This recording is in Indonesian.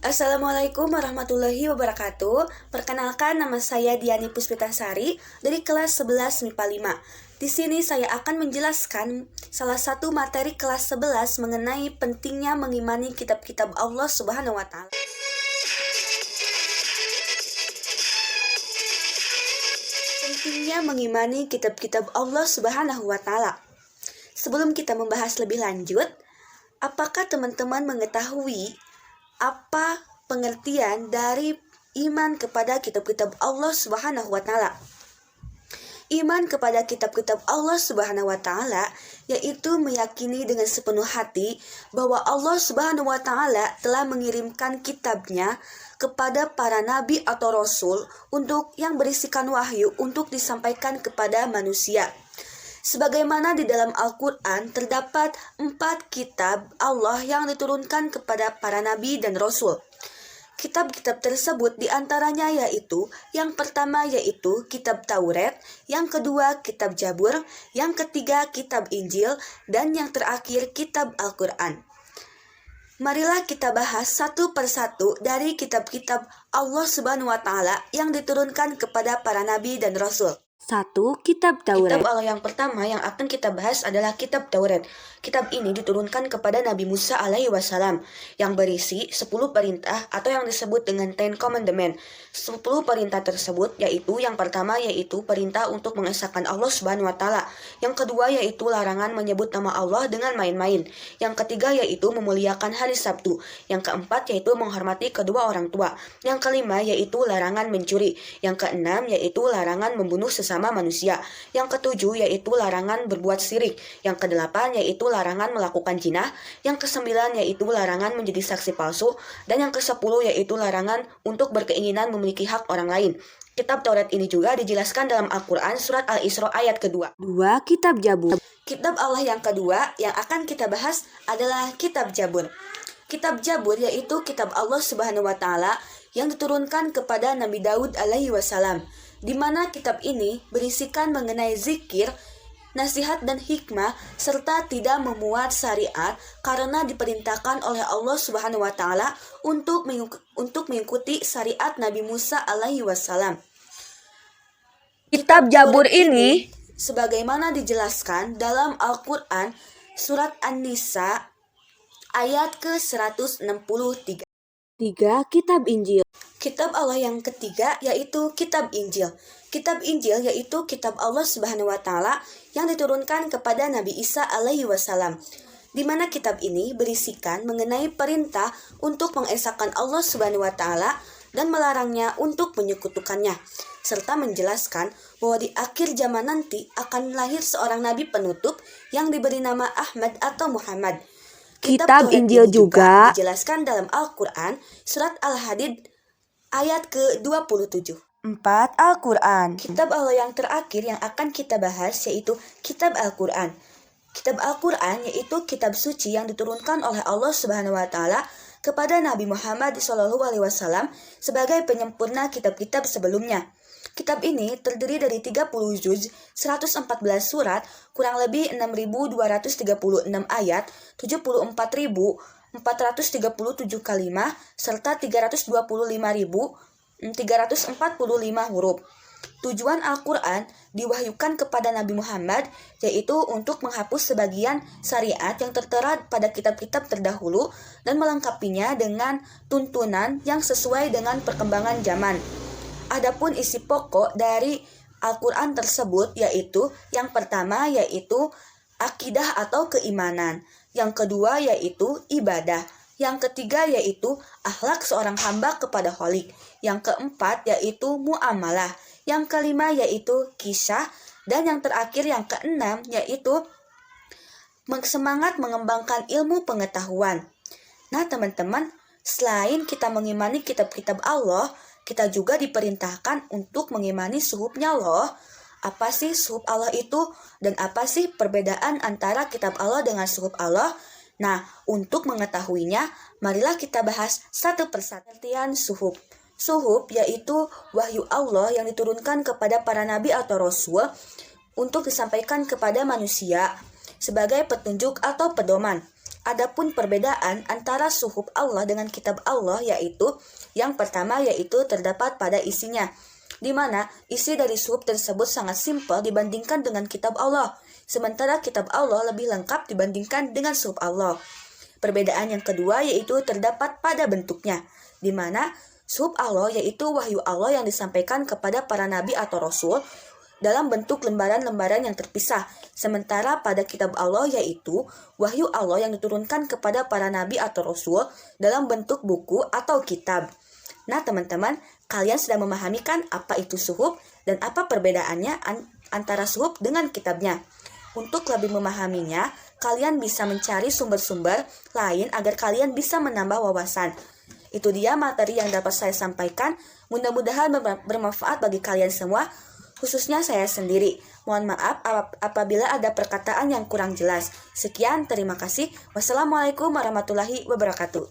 Assalamualaikum warahmatullahi wabarakatuh. Perkenalkan, nama saya Diani Puspitasari dari kelas 11 MIPA 5. Di sini saya akan menjelaskan salah satu materi kelas 11 mengenai pentingnya mengimani kitab-kitab Allah Subhanahu wa taala. Pentingnya mengimani kitab-kitab Allah Subhanahu wa taala. Sebelum kita membahas lebih lanjut, apakah teman-teman mengetahui apa pengertian dari iman kepada kitab-kitab Allah Subhanahu wa taala? Iman kepada kitab-kitab Allah Subhanahu wa taala yaitu meyakini dengan sepenuh hati bahwa Allah Subhanahu wa taala telah mengirimkan kitabnya kepada para nabi atau rasul untuk yang berisikan wahyu untuk disampaikan kepada manusia. Sebagaimana di dalam Al-Quran terdapat 4 kitab Allah yang diturunkan kepada para nabi dan rasul. Kitab-kitab tersebut diantaranya yaitu, yang pertama yaitu kitab Taurat, yang kedua kitab Zabur, yang ketiga kitab Injil, dan yang terakhir kitab Al-Quran. Marilah kita bahas satu persatu dari kitab-kitab Allah Subhanahu wa taala yang diturunkan kepada para nabi dan rasul. 1. Kitab Taurat. Kitab Allah yang pertama yang akan kita bahas adalah kitab Taurat. Kitab ini diturunkan kepada Nabi Musa alaihi wasallam yang berisi 10 perintah atau yang disebut dengan Ten Commandment. 10 perintah tersebut yaitu yang pertama yaitu perintah untuk mengesahkan Allah Subhanahu wa taala. Yang kedua yaitu larangan menyebut nama Allah dengan main-main. Yang ketiga yaitu memuliakan hari Sabtu. Yang keempat yaitu menghormati kedua orang tua. Yang kelima yaitu larangan mencuri. Yang keenam yaitu larangan membunuh sesama manusia. Yang ketujuh yaitu larangan berbuat syirik. Yang kedelapan yaitu larangan melakukan zina. Yang kesembilan yaitu larangan menjadi saksi palsu. Dan yang kesepuluh yaitu larangan untuk berkeinginan memiliki hak orang lain. Kitab Taurat ini juga dijelaskan dalam Al-Quran surat Al-Isra ayat kedua. 2. Kitab Zabur. Kitab Allah yang kedua yang akan kita bahas adalah kitab Zabur. Kitab Zabur yaitu kitab Allah Subhanahu wa taala yang diturunkan kepada Nabi Daud alaihi wasallam, di mana kitab ini berisikan mengenai zikir, nasihat dan hikmah serta tidak memuat syariat karena diperintahkan oleh Allah Subhanahu wa taala untuk mengikuti syariat Nabi Musa alaihi wasallam. Kitab Zabur ini sebagaimana dijelaskan dalam Al-Quran surat An-Nisa ayat ke-163. 3. Kitab Injil. Kitab Allah yang ketiga yaitu kitab Injil. Kitab Injil yaitu kitab Allah Subhanahu wa taala yang diturunkan kepada Nabi Isa alaihi wasallam, di mana kitab ini berisikan mengenai perintah untuk mengesahkan Allah Subhanahu wa taala dan melarangnya untuk menyekutukannya, serta menjelaskan bahwa di akhir zaman nanti akan lahir seorang nabi penutup yang diberi nama Ahmad atau Muhammad. Kitab Injil juga dijelaskan dalam Al-Quran surat Al-Hadid ayat ke-27. 4. Al-Quran. Kitab Allah yang terakhir yang akan kita bahas yaitu kitab Al-Quran. Kitab Al-Quran yaitu kitab suci yang diturunkan oleh Allah Subhanahu wa taala kepada Nabi Muhammad SAW sebagai penyempurna kitab-kitab sebelumnya. Kitab ini terdiri dari 30 juz, 114 surat, kurang lebih 6.236 ayat, 74.437 kalimah, serta 325.345 huruf. Tujuan Al-Quran diwahyukan kepada Nabi Muhammad yaitu untuk menghapus sebagian syariat yang tertera pada kitab-kitab terdahulu dan melengkapinya dengan tuntunan yang sesuai dengan perkembangan zaman. Adapun isi pokok dari Al-Quran tersebut yaitu yang pertama yaitu akidah atau keimanan, yang kedua yaitu ibadah, yang ketiga yaitu akhlak seorang hamba kepada Khalik, yang keempat yaitu muamalah, yang kelima yaitu kisah, dan yang terakhir yang keenam yaitu semangat mengembangkan ilmu pengetahuan. Nah teman-teman, selain kita mengimani kitab-kitab Allah, kita juga diperintahkan untuk mengimani suhufnya loh. Apa sih suhuf Allah itu? Dan apa sih perbedaan antara kitab Allah dengan suhuf Allah? Nah, untuk mengetahuinya, marilah kita bahas satu persatu. Pengertian suhuf. Suhuf yaitu wahyu Allah yang diturunkan kepada para nabi atau rasul untuk disampaikan kepada manusia sebagai petunjuk atau pedoman. Adapun perbedaan antara suhuf Allah dengan kitab Allah yaitu yang pertama yaitu terdapat pada isinya, di mana isi dari suhuf tersebut sangat simpel dibandingkan dengan kitab Allah, sementara kitab Allah lebih lengkap dibandingkan dengan suhuf Allah. Perbedaan yang kedua yaitu terdapat pada bentuknya, di mana suhuf Allah yaitu wahyu Allah yang disampaikan kepada para nabi atau rasul dalam bentuk lembaran-lembaran yang terpisah. Sementara pada kitab Allah yaitu wahyu Allah yang diturunkan kepada para nabi atau rasul dalam bentuk buku atau kitab. Nah teman-teman, kalian sudah memahami kan apa itu suhuf dan apa perbedaannya antara suhuf dengan kitabnya. Untuk lebih memahaminya, kalian bisa mencari sumber-sumber lain agar kalian bisa menambah wawasan. Itu dia materi yang dapat saya sampaikan. Mudah-mudahan bermanfaat bagi kalian semua, khususnya saya sendiri. Mohon maaf apabila ada perkataan yang kurang jelas. Sekian, terima kasih. Wassalamualaikum warahmatullahi wabarakatuh.